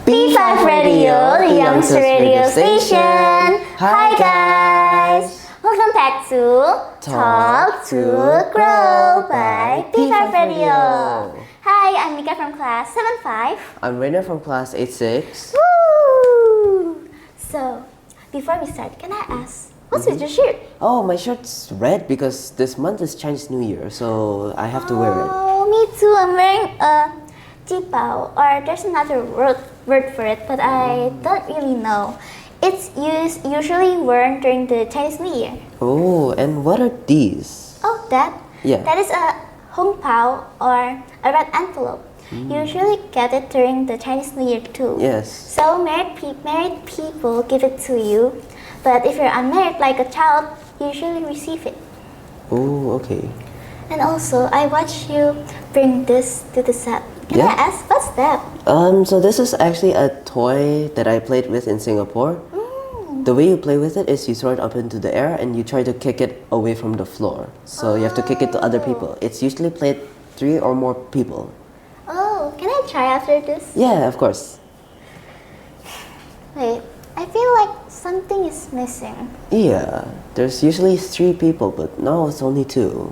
P5Radio, the youngster radio station. Hi guys! Welcome back to Talk to Grow by P5Radio. Hi, I'm Mika from class 7-5. I'm Rainer from class 8-6. Woo! So, before we start, can I ask, what's with your shirt? Oh, my shirt's red because this month is Chinese New Year, so I have to wear it. Oh, me too. I'm wearing a jipao, or there's another word for it, but I don't really know. It's usually worn during the Chinese New Year. Oh, and what are these? Oh, that? Yeah. That is a hong pao, or a red envelope. Usually get it during the Chinese New Year too. Yes. So married people give it to you, but if you're unmarried like a child, you usually receive it. Oh, okay. And also, I watched you bring this to the set. Can I ask, what's that? So this is actually a toy that I played with in Singapore. The way you play with it is you throw it up into the air and you try to kick it away from the floor. So you have to kick it to other people. It's usually played 3 or more people. Oh, can I try after this? Yeah, of course. Wait, I feel like something is missing. Yeah, there's usually 3 people, but now it's only 2.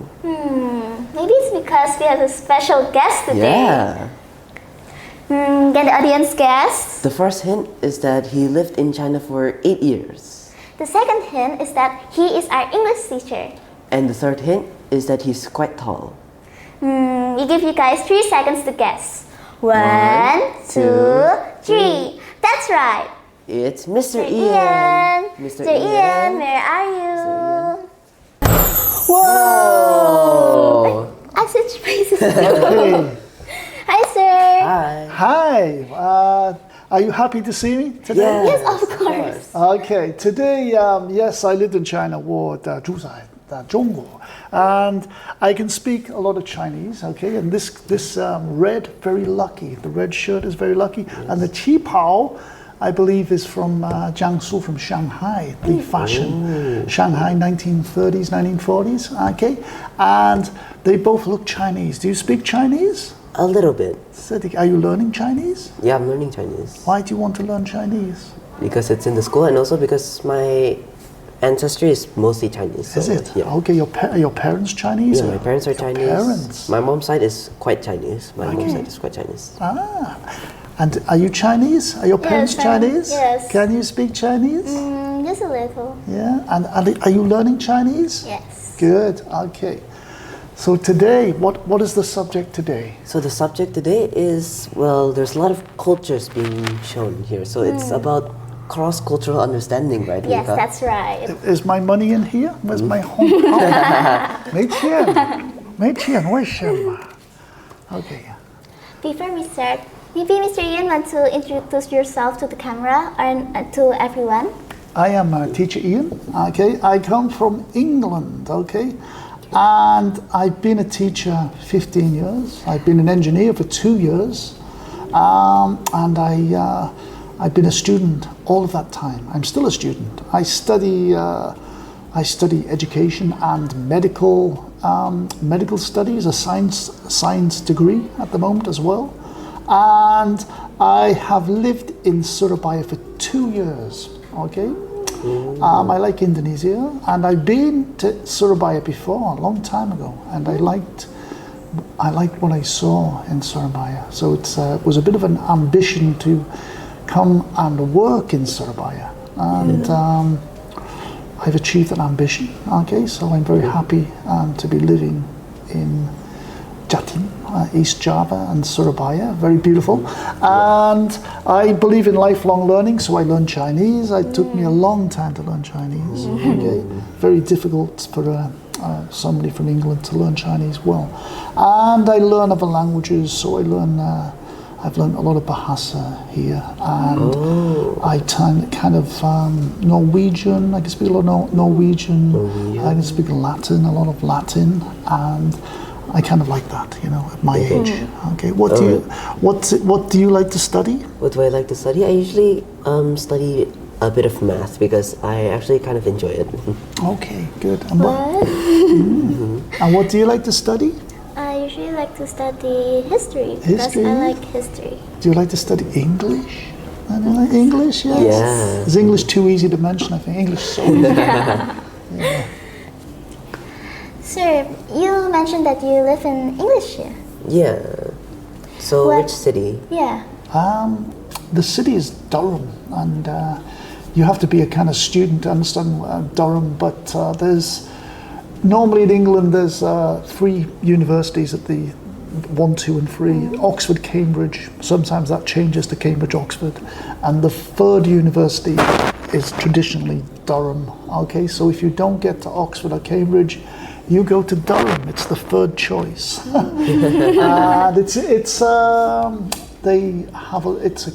Maybe it's because we have a special guest today. Yeah. Can the audience guess? The first hint is that he lived in China for 8 years. The second hint is that he is our English teacher. And the third hint is that he's quite tall. We give you guys 3 seconds to guess. 1, 2, 3. That's right. It's Mr. Ian. Mr. Ian, where are you? Whoa! I switched places too. Hi, sir. Hi. Hi, are you happy to see me today? Yes, of course. Okay, today, yes, I lived in China, 我住在中国, and I can speak a lot of Chinese, okay, and this red, very lucky, the red shirt is very lucky, and the qipao, I believe, is from Jiangsu, from Shanghai, the fashion, Shanghai 1930s, 1940s, okay, and they both look Chinese. Do you speak Chinese? A little bit. Are you learning Chinese? Yeah, I'm learning Chinese. Why do you want to learn Chinese? Because it's in the school and also because my ancestry is mostly Chinese. So, Is it? Yeah. Okay, your parents Chinese? Yeah, my parents are Chinese. Parents. My mom's side is quite Chinese. My mom's side is quite Chinese. Ah, and are you Chinese? Are your parents Chinese? Yes. Can you speak Chinese? Just a little. Yeah, and are you learning Chinese? Yes. Good, okay. So today, what is the subject today? So the subject today is, well, there's a lot of cultures being shown here. So it's about cross-cultural understanding, right, Yes, Mika? that's right. Is my money in here? Where's my home? 没钱，没钱，为什么? Okay. Before we start, maybe Mr. Ian want to introduce yourself to the camera or to everyone? I am teacher Ian, okay. I come from England, okay. And I've been a teacher 15 years. I've been an engineer for 2 years. And I've been a student all of that time. I'm still a student. I study education and medical studies, a science degree at the moment as well. And I have lived in Surabaya for 2 years, okay? I like Indonesia, and I've been to Surabaya before, a long time ago, and I liked what I saw in Surabaya. So it was a bit of an ambition to come and work in Surabaya, and I've achieved that ambition. Okay, so I'm very happy to be living in Jatim, East Java and Surabaya, very beautiful. And I believe in lifelong learning, so I learned Chinese. It took me a long time to learn Chinese. Okay, very difficult for somebody from England to learn Chinese well. And I learn other languages, so I've learned a lot of Bahasa here, and I kind of Norwegian. I can speak a lot of Norwegian. I can speak Latin, a lot of Latin, and I kind of like that, you know, at my age. Okay, what do you like to study? What do I like to study? I usually study a bit of math because I actually kind of enjoy it. Okay, good. And what do you like to study? I usually like to study history because I like history. Do you like to study English? English, yes. Yeah. Is English too easy to mention? I think English is so easy. Sir, you mentioned that you live in English here. Yeah. So What- which city? Yeah. The city is Durham, and you have to be a kind of student to understand Durham. But there's normally in England there's 3 universities at the 1, 2, and 3. Oxford, Cambridge. Sometimes that changes to Cambridge, Oxford, and the 3rd university is traditionally Durham. Okay, so if you don't get to Oxford or Cambridge, you go to Durham. It's the 3rd choice. And they have it's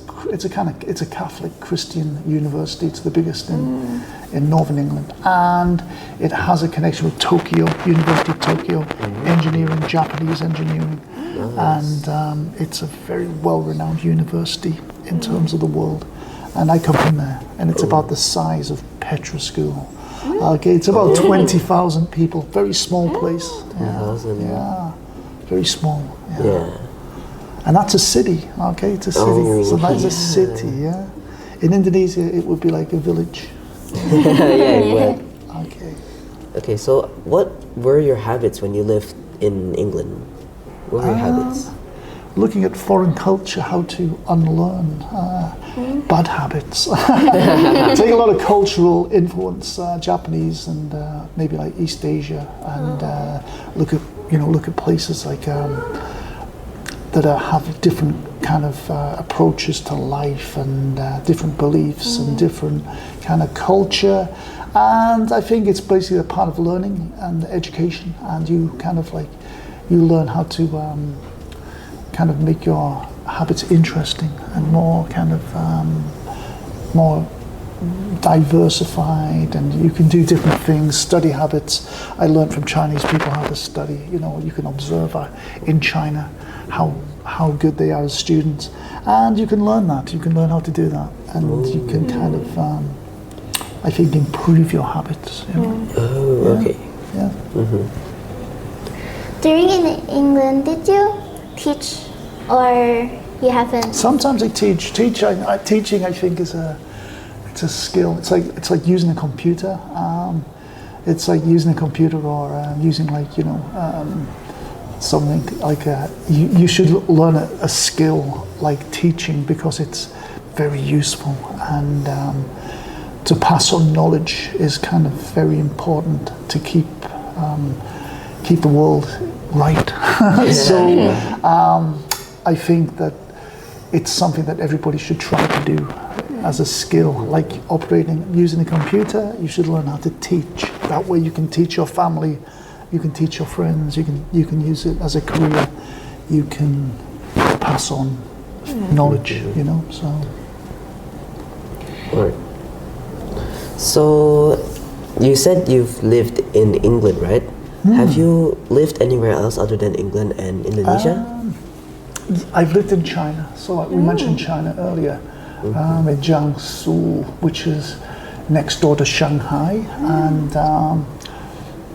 a Catholic Christian university. It's the biggest in northern England, and it has a connection with Tokyo, University of Tokyo, engineering, Japanese engineering, and it's a very well-renowned university in terms of the world. And I come from there, and it's about the size of Petra School. Okay, it's about 20,000 people. Very small place. Yeah, very small. Yeah. And that's a city, okay? It's a city. So that's a city, yeah. In Indonesia, it would be like a village. Yeah, it would. Okay. Okay, so what were your habits when you lived in England? What were your habits? Looking at foreign culture, how to unlearn bad habits. Take a lot of cultural influence, Japanese and maybe like East Asia, and look at places like that have different kind of approaches to life and different beliefs and different kind of culture. And I think it's basically a part of learning and education, and you kind of like you learn how to kind of make your habits interesting and more kind of more diversified, and you can do different things, study habits. I learned from Chinese people how to study. You can observe in China how good they are as students, and you can learn that. You can learn how to do that, and you can kind of I think improve your habits. Oh, okay. Yeah. During in England, did you teach or you haven't? Sometimes I teach. Teaching, I think, is it's a skill. It's like using a computer. It's like using a computer or using something like you should learn a skill like teaching, because it's very useful, and to pass on knowledge is kind of very important to keep the world right. So I think that it's something that everybody should try to do as a skill, like using a computer. You should learn how to teach. That way you can teach your family, you can teach your friends, you can use it as a career, you can pass on knowledge, so. Right. So you said you've lived in England, right? Have you lived anywhere else other than England and Indonesia? I've lived in China, so we mentioned China earlier, in Jiangsu, which is next door to Shanghai, and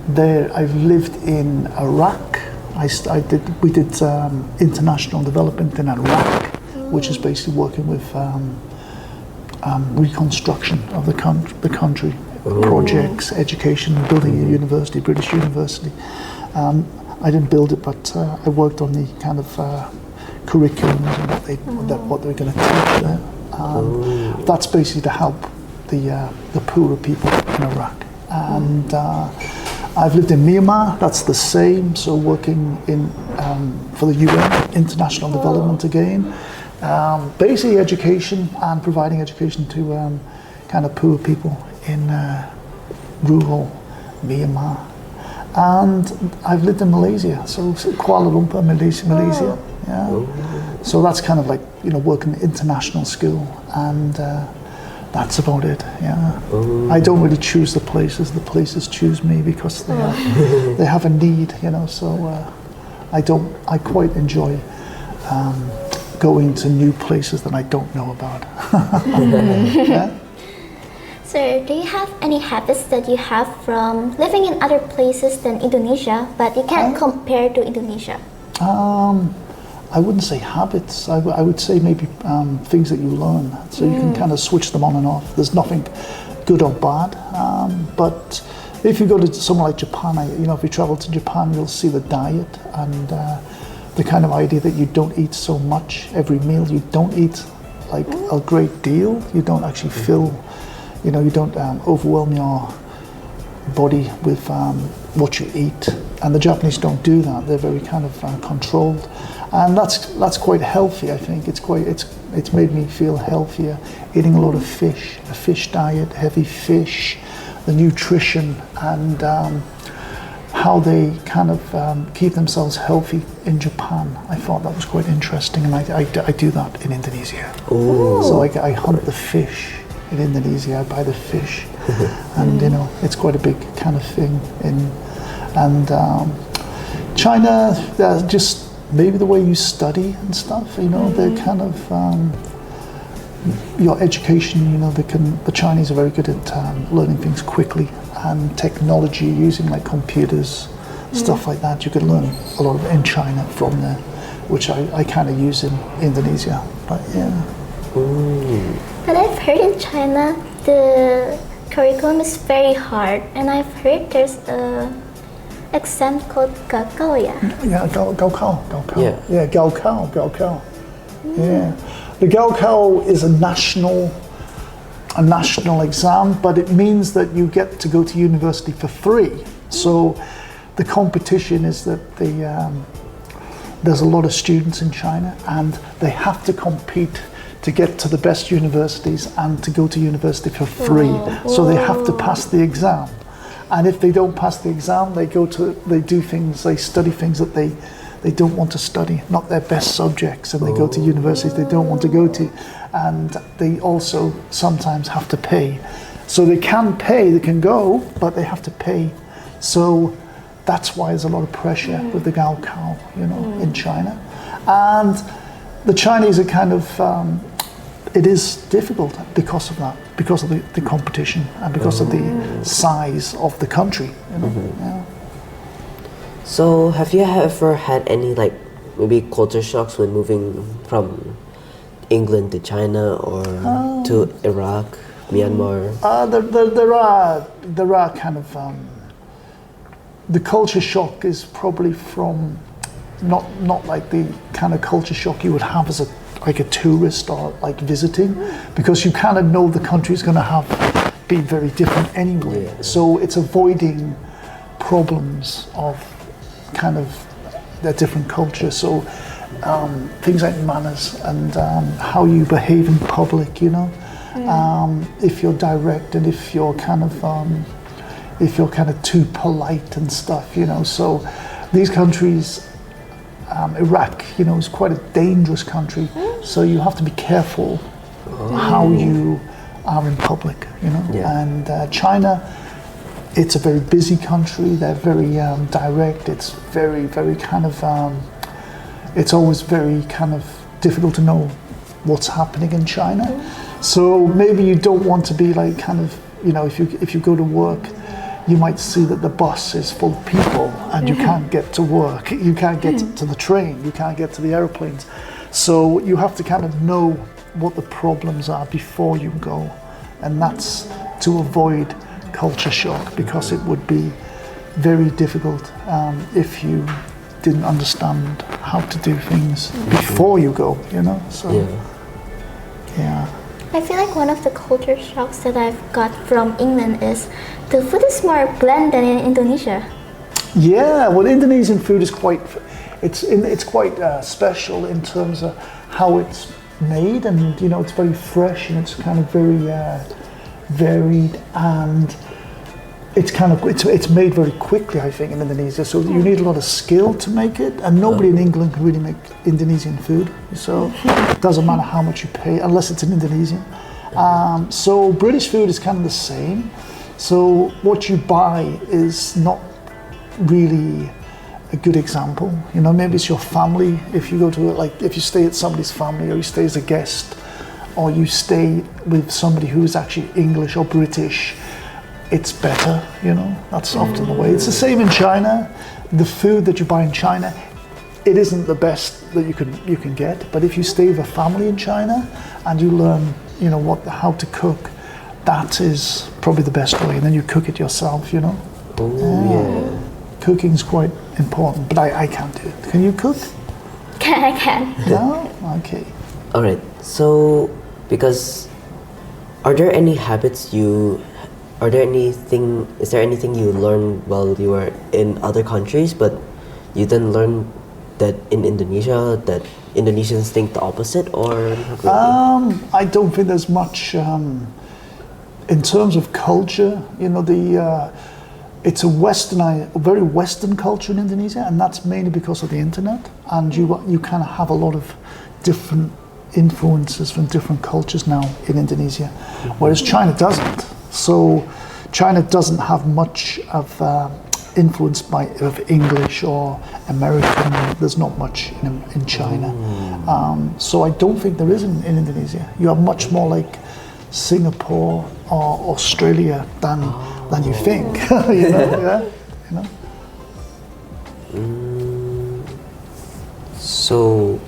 there I've lived in Iraq. We did international development in Iraq, which is basically working with reconstruction of the country, projects, education, building a university, British university. I didn't build it, but I worked on the kind of curriculum and what they're going to teach there. That's basically to help the poorer people in Iraq. And I've lived in Myanmar. That's the same. So working for the UN, international development again. Basically education and providing education to kind of poor people in rural Myanmar. And I've lived in Malaysia, so Kuala Lumpur, Malaysia. Yeah. So that's kind of like working international skill, and that's about it. Yeah. I don't really choose the places choose me, because they have a need. So I quite enjoy going to new places that I don't know about. Yeah? So, do you have any habits that you have from living in other places than Indonesia, but you can't compare to Indonesia? I wouldn't say habits. I would say maybe things that you learn. So you can kind of switch them on and off. There's nothing good or bad. But if you go to somewhere like Japan, if you travel to Japan, you'll see the diet and the kind of idea that you don't eat so much every meal. You don't eat like a great deal. You don't actually fill, you don't overwhelm your body with what you eat. And the Japanese don't do that. They're very kind of controlled, and that's quite healthy. I think it's made me feel healthier. Eating a lot of fish, a fish diet, heavy fish, the nutrition, and how they kind of keep themselves healthy in Japan. I thought that was quite interesting, and I do that in Indonesia. Ooh. So I hunt the fish in Indonesia. I buy the fish, and it's quite a big kind of thing and China, just maybe the way you study and stuff, they're kind of, your education, the Chinese are very good at learning things quickly, and technology, using like computers, stuff like that. You can learn a lot in China from there, which I kind of use in Indonesia, but yeah. But I've heard in China, the curriculum is very hard, and I've heard there's a exam called Gaokao, Yeah, Gaokao. Yeah. Yeah, Gaokao. Yeah. The Gaokao is a national exam, but it means that you get to go to university for free. So the competition is that there's a lot of students in China, and they have to compete to get to the best universities and to go to university for free. So they have to pass the exam. And if they don't pass the exam, they study things that they don't want to study, not their best subjects, and they go to universities they don't want to go to. And they also sometimes have to pay. So they can pay, they can go, but they have to pay. So that's why there's a lot of pressure with the Gaokao, in China. And the Chinese are kind of, it is difficult because of that, because of the competition and because of the size of the country. Yeah. So have you ever had any maybe culture shocks when moving from England to China or to Iraq, Myanmar? There are kind of the culture shock is probably from not like the kind of culture shock you would have as a tourist or like visiting, because you kind of know the country's going to be very different anyway. Yeah. So it's avoiding problems of kind of their different culture. So things like manners and how you behave in public, if you're direct and if you're kind of too polite and stuff, So these countries, Iraq, is quite a dangerous country, so you have to be careful how you are in public, Yeah. And China, it's a very busy country. They're very direct. It's very, very kind of, it's always very kind of difficult to know what's happening in China. So maybe you don't want to be like kind of, if you go to work, you might see that the bus is full of people and you can't get to work, you can't get to the train, you can't get to the airplanes. So you have to kind of know what the problems are before you go, and that's to avoid culture shock, because it would be very difficult if you didn't understand how to do things before you go, So, yeah. I feel like one of the culture shocks that I've got from England is the food is more bland than in Indonesia. Yeah, well, Indonesian food is quite special in terms of how it's made, and it's very fresh and it's kind of very varied, and it's made very quickly, I think, in Indonesia. So you need a lot of skill to make it, and nobody in England can really make Indonesian food. So it doesn't matter how much you pay, unless it's in Indonesian. So British food is kind of the same. So what you buy is not really a good example. Maybe it's your family. If you go to if you stay at somebody's family, or you stay as a guest, or you stay with somebody who is actually English or British, it's better, That's often the way. It's the same in China. The food that you buy in China, it isn't the best that you can get. But if you stay with a family in China and you learn, how to cook, that is probably the best way. And then you cook it yourself, Yeah. Cooking's quite important, but I can't do it. Can you cook? I can. No? Okay. All right. So, because are there any habits is there anything you learned while you were in other countries, but you then learned that in Indonesia, that Indonesians think the opposite, or not really? I don't think there's much in terms of culture. It's a very Western culture in Indonesia, and that's mainly because of the internet. And you kind of have a lot of different influences from different cultures now in Indonesia, whereas China doesn't. So China doesn't have much of influence of English or American. There's not much in China. So I don't think there is in Indonesia. You have much more like Singapore or Australia than you think. So,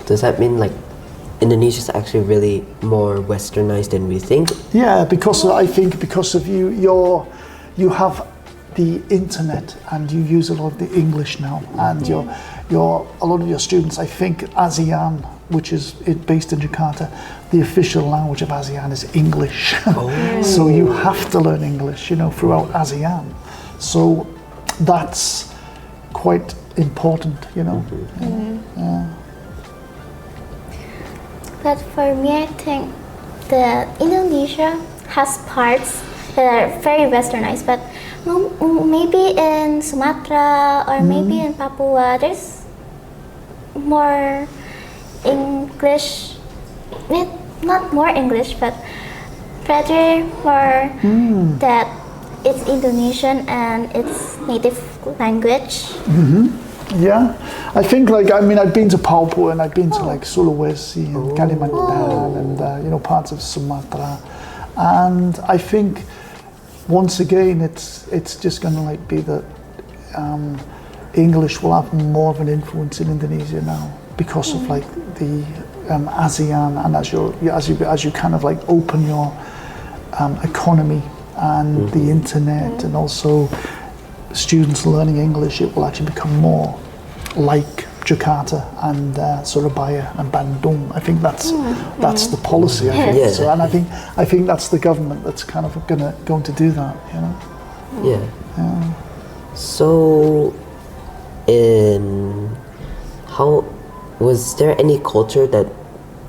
does that mean like Indonesia is actually really more westernized than we think? Yeah, because of you have the internet and you use a lot of the English now, and a lot of your students, I think ASEAN, which is based in Jakarta, the official language of ASEAN is English. So you have to learn English, throughout ASEAN. So that's quite important, Yeah. But for me, I think that Indonesia has parts that are very westernized, but maybe in Sumatra or maybe in Papua, there's more English, not more English, but rather more that it's Indonesian and it's native language. Yeah, I think I've been to Papua and I've been to Sulawesi and Kalimantan and parts of Sumatra, and I think once again it's just going to be that English will have more of an influence in Indonesia now because of the ASEAN, and as you kind of open your economy and the internet and also students learning English, it will actually become more like Jakarta and Surabaya and Bandung. I think that's the policy. I think. Yeah. So, and I think that's the government that's kind of going to do that. Yeah. Yeah. So, was there any culture that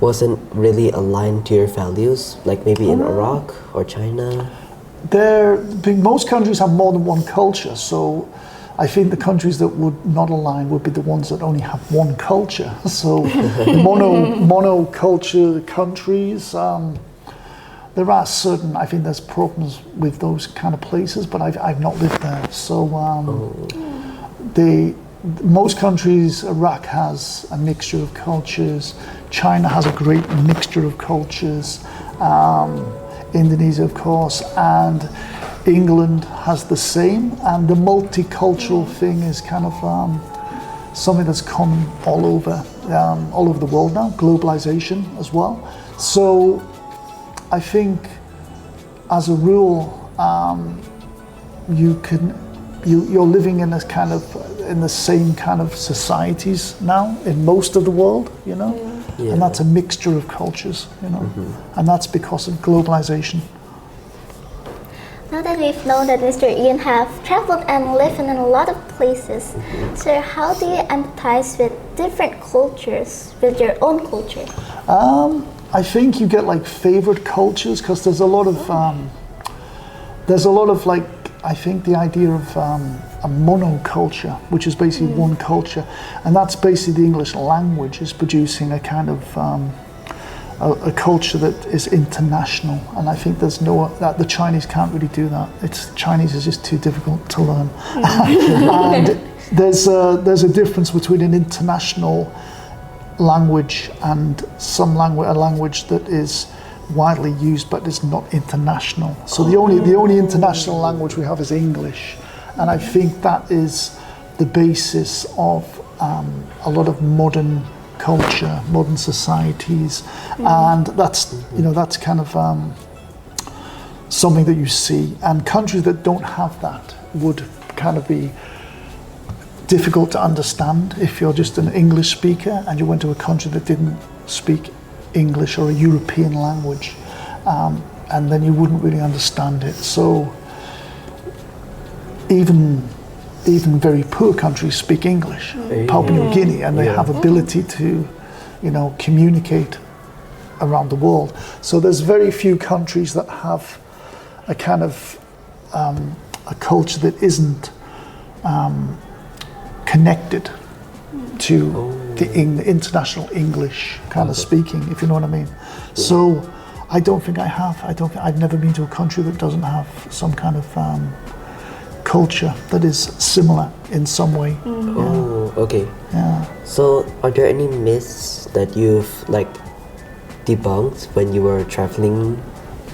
wasn't really aligned to your values, like maybe in Iraq or China? Most countries have more than one culture, so I think the countries that would not align would be the ones that only have one culture. So monoculture countries, there are certain, I think there's problems with those kind of places, but I've not lived there. So most countries, Iraq has a mixture of cultures, China has a great mixture of cultures, Indonesia, of course, and England has the same. And the multicultural thing is kind of something that's common all over the world now. Globalization as well. So I think, as a rule, you're living in the same kind of societies now in most of the world, Yeah. and that's a mixture of cultures, and that's because of globalization. Now that we've known that Mr. Ian have traveled and lived in a lot of places, so how do you empathize with different cultures, with your own culture? I think you get favorite cultures because there's a lot of I think the idea of a monoculture, which is basically one culture, and that's basically the English language is producing a kind of a culture that is international, and I think that the Chinese can't really do that. Chinese is just too difficult to learn, and there's a difference between an international language and a language that is widely used but is not international. So the only international language we have is English, and I think that is the basis of a lot of modern culture, modern societies, and that's that's kind of something that you see. And countries that don't have that would kind of be difficult to understand if you're just an English speaker and you went to a country that didn't speak English or a European language, and then you wouldn't really understand it. So even very poor countries speak English, Papua New Guinea, and they have ability to, communicate around the world. So there's very few countries that have a kind of a culture that isn't connected to the international English kind of speaking, if you know what I mean. So I don't think I have. I've never been to a country that doesn't have some kind of culture that is similar in some way. Oh, okay. Yeah. So, are there any myths that you've debunked when you were traveling?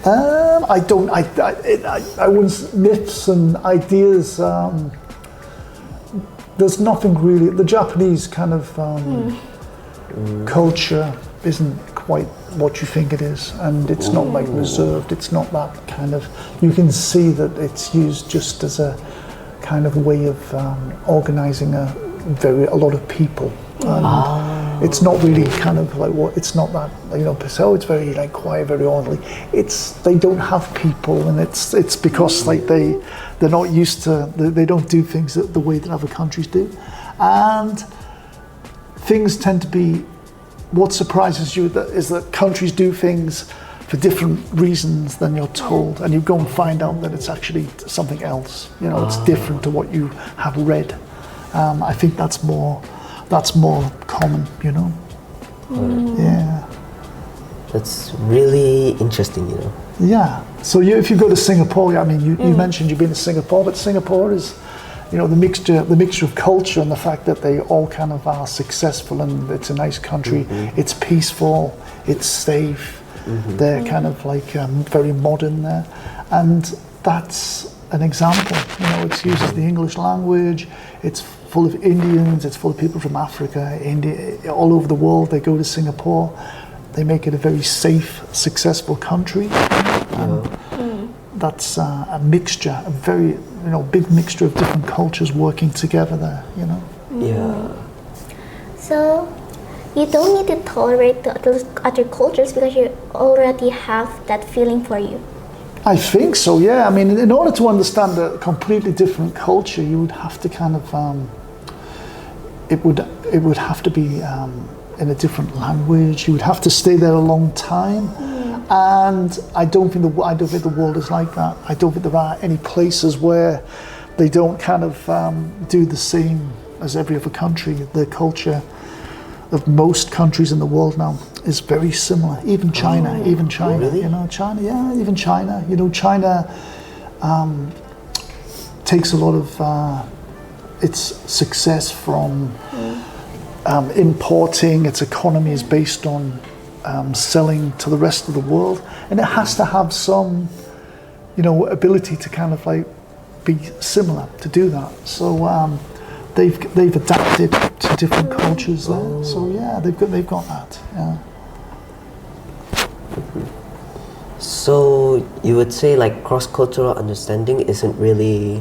I don't. I wouldn't myths and ideas. There's nothing really. The Japanese kind of culture isn't quite what you think it is, and it's not reserved. It's not that kind of. You can see that it's used just as a kind of way of organizing a lot of people. And it's not really kind of like what. It's not that so it's very quiet, very orderly. They don't have people, and it's because they're not used to. They don't do things the way that other countries do, and things tend to be. What surprises you is that countries do things for different reasons than you're told, and you go and find out that it's actually something else. It's different to what you have read. I think that's more common. Yeah. That's really interesting. Yeah. So if you go to Singapore, I mean, you mentioned you've been to Singapore, but Singapore is. The mixture of culture and the fact that they all kind of are successful, and it's a nice country. It's peaceful. It's safe. They're kind of very modern there, and that's an example. It uses the English language. It's full of Indians. It's full of people from Africa, India, all over the world. They go to Singapore. They make it a very safe, successful country. That's a mixture, a very big mixture of different cultures working together there. Yeah. So you don't need to tolerate the other cultures because you already have that feeling for you. I think so. Yeah. I mean, in order to understand a completely different culture, you would have to kind of it would have to be in a different language. You would have to stay there a long time. And I don't think the world is like that. I don't think there are any places where they don't kind of do the same as every other country. The culture of most countries in the world now is very similar. Even China, Really? China, yeah, even China. China takes a lot of its success from importing. Its economy is based on selling to the rest of the world, and it has to have some, ability to kind of be similar to do that. So they've adapted to different cultures there. So yeah, they've got that. Yeah. So you would say cross-cultural understanding isn't really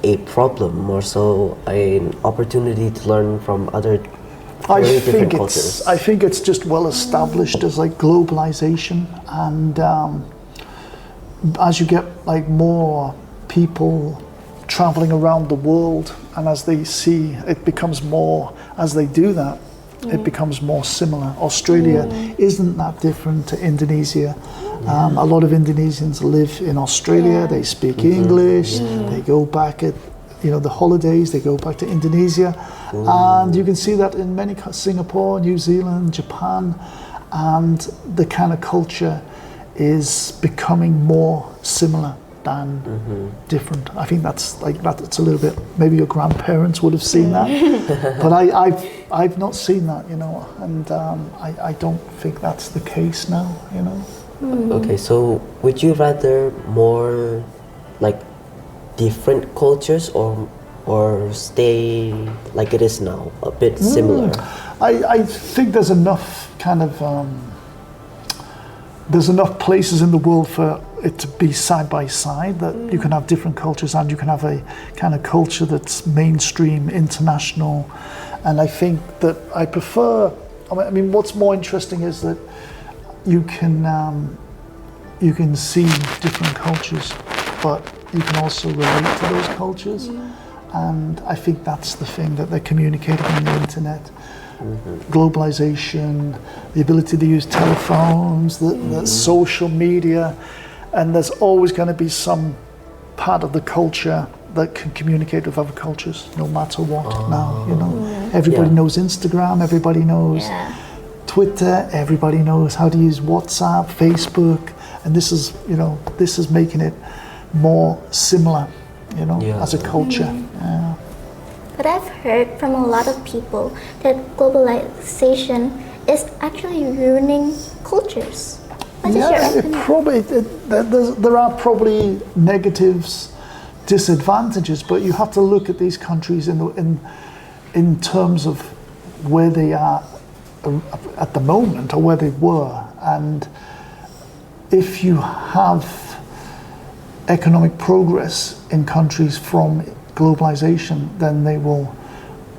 a problem, more so an opportunity to learn from other. I think it's just well established as globalization, and as you get more people traveling around the world, and as they see it becomes more, as they do that, it becomes more similar. Australia isn't that different to Indonesia. A lot of Indonesians live in Australia. They speak English. They go back at the holidays, they go back to Indonesia, and you can see that in many Singapore, New Zealand, Japan, and the kind of culture is becoming more similar than different. I think that's it's a little bit. Maybe your grandparents would have seen that, but I've not seen that, and I don't think that's the case now, Okay, so would you rather more different cultures or or stay like it is now, a bit similar? I think there's enough kind of there's enough places in the world for it to be side by side, that you can have different cultures and you can have a kind of culture that's mainstream, international. And I think that I prefer, I mean, what's more interesting is that you can see different cultures, but you can also relate to those cultures. And I think that's the thing that they're communicating on the internet. Globalization, the ability to use telephones, the social media, and there's always going to be some part of the culture that can communicate with other cultures, no matter what. Now, you know, everybody knows Instagram, everybody knows Twitter, everybody knows how to use WhatsApp, Facebook, and this is, you know, this is making it more similar, you know, as a culture. But I've heard from a lot of people that globalization is actually ruining cultures. What is your opinion? There are probably negatives, disadvantages, but you have to look at these countries in terms of where they are at the moment or where they were. And if you have economic progress in countries from globalization, then they will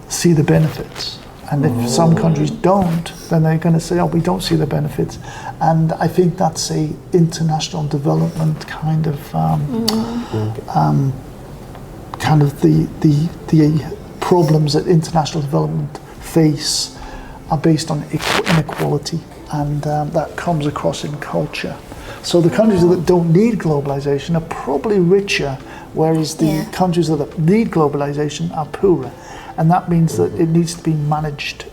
see the benefits. And if some countries don't, then they're going to say, oh, we don't see the benefits. And I think that's a international development kind of the problems that international development face are based on inequality, and that comes across in culture. So the countries that don't need globalization are probably richer, whereas the countries that need globalization are poorer. And that means that it needs to be managed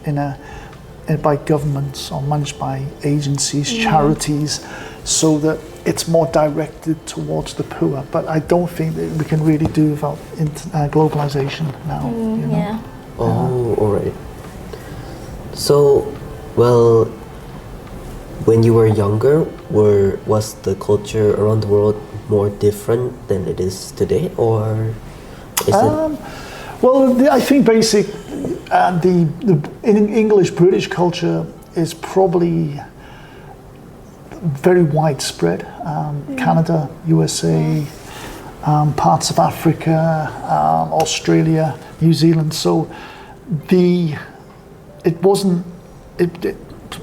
by governments or managed by agencies, charities, so that it's more directed towards the poor. But I don't think that we can really do without globalization now. You know? Oh, all right. So, well, when you were younger, was the culture around the world more different than it is today, or is it? Well, I think the English British culture is probably very widespread. Canada, USA, parts of Africa, Australia, New Zealand. So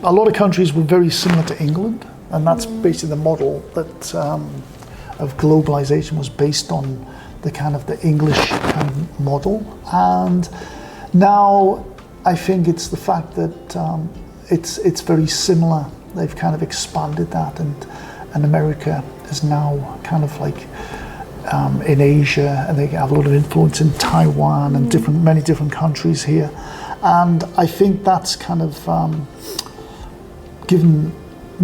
a lot of countries were very similar to England, and that's basically the model that of globalization was based on, the kind of the English kind of model. And now I think it's the fact that it's very similar. They've kind of expanded that, and America is now kind of like in Asia, and they have a lot of influence in Taiwan and many different countries here. And I think that's kind of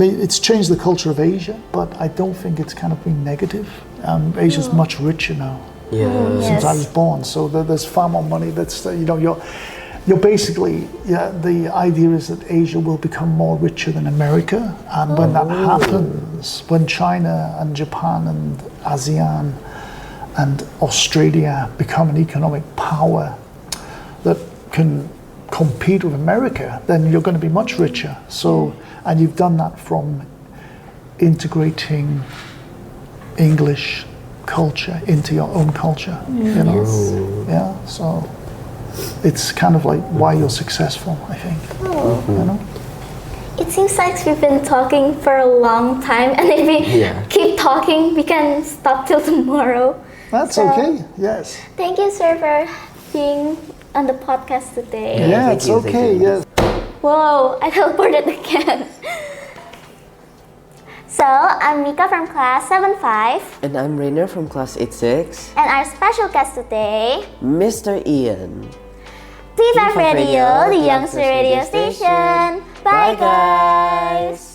it's changed the culture of Asia, but I don't think it's kind of been negative. Asia's much richer now since I was born, so there's far more money. That's you're basically, the idea is that Asia will become more richer than America, and when that happens, when China and Japan and ASEAN and Australia become an economic power that can compete with America, then you're going to be much richer. So, and you've done that from integrating English culture into your own culture. You know? Yeah. So it's kind of like why you're successful, I think. You know? It seems like we've been talking for a long time, and if we keep talking, we can stop till tomorrow. That's okay. Yes. Thank you, sir, for being on the podcast today. Yeah, it's okay. Yes. Whoa, I teleported again. So, I'm Mika from class 7-5. And I'm Rainer from class 8-6. And our special guest today, Mr. Ian. P5Radio, the youngster radio station. Bye, guys.